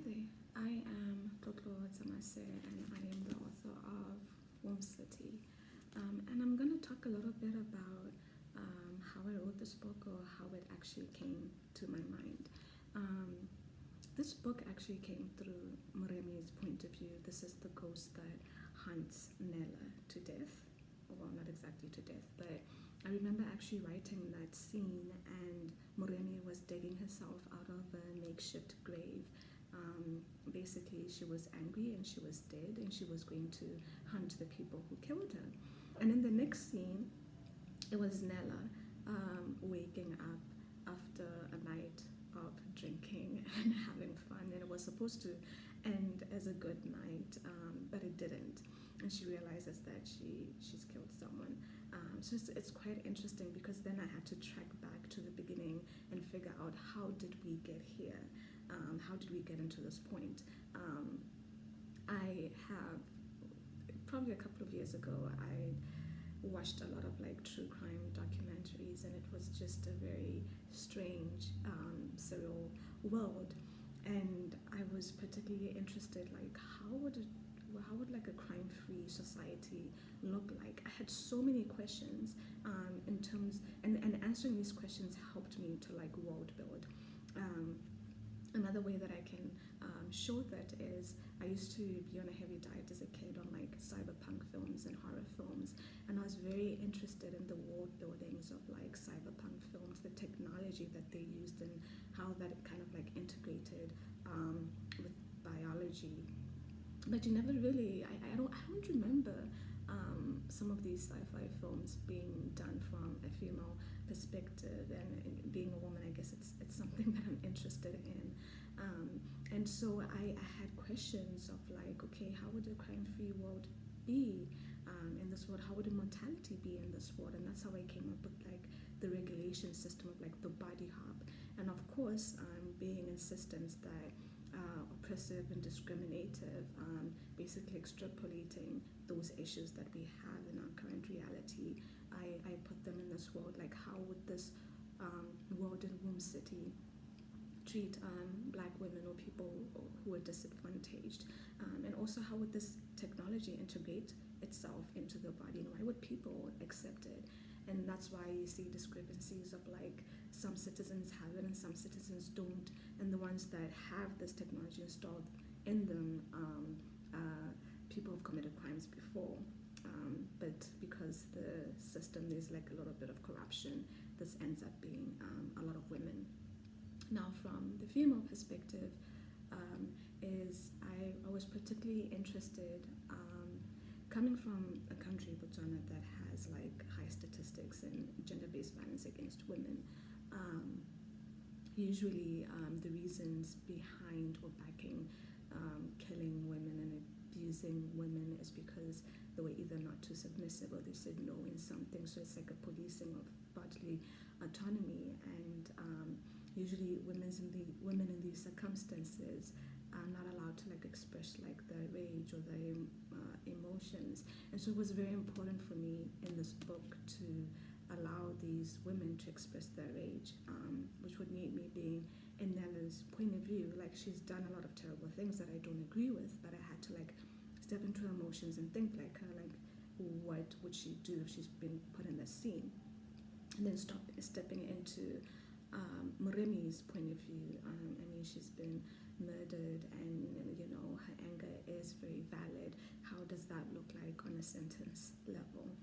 there, I am Tlotlo Tsamasse and I am the author of Womb City. And I'm going to talk a little bit about how I wrote this book or how it actually came to my mind. This book actually came through Moremi's point of view. This is the ghost that hunts Nella to death. Well, not exactly to death, but I remember actually writing that scene, and Moremi was digging herself out of a makeshift grave. Basically, she was angry and she was dead, and she was going to hunt the people who killed her. And in the next scene, it was Nella waking up after a night of drinking and having fun, and it was supposed to end as a good night, but it didn't. And she realizes that she's killed someone. So it's quite interesting, because then I had to track back to the beginning and figure out, how did we get here? How did we get into this point? I have, probably a couple of years ago, I watched a lot of like true crime documentaries, and it was just a very strange, surreal world. And I was particularly interested, like, how would like a crime-free society look like? I had so many questions, in terms, and answering these questions helped me to like world build. Another way that I can show that is, I used to be on a heavy diet as a kid on like cyberpunk films and horror films, and I was very interested in the world buildings of like cyberpunk films, the technology that they used, and how that kind of like integrated with biology. But you never really, I don't remember some of these sci-fi films being done from a female perspective, and being a woman, I guess it's something that I'm interested in. And so I had questions of like, okay, how would a crime-free world be in this world? How would immortality be in this world? And that's how I came up with like the regulation system of like the body hub. And of course, being insistent that oppressive and discriminative, basically extrapolating those issues that we have in our current reality, I put them in this world. Like, how would this world in Womb City treat black women or people who are disadvantaged? And also, how would this technology integrate itself into the body, and why would people accept it? And that's why you see discrepancies of like, some citizens have it and some citizens don't, and the ones that have this technology installed in them, people have committed crimes before, but because the system, there's like a little bit of corruption, this ends up being a lot of women. Now, from the female perspective, is I was particularly interested, coming from a country, Botswana, that has like high statistics in gender-based violence against women. Usually, the reasons behind or backing killing women and abusing women is because they were either not too submissive, or they said no in something. So it's like a policing of bodily autonomy, and usually women in these circumstances are not allowed to like express like their rage or their emotions. And so it was very important for me in this book to allow these women to express their rage, which would need me being in Nella's point of view. Like, she's done a lot of terrible things that I don't agree with, but I had to like step into her emotions and think like her, like, what would she do if she's been put in this scene? And then stepping into Moremi's point of view. I mean, she's been murdered, and you know, her anger is very valid. How does that look like on a sentence level?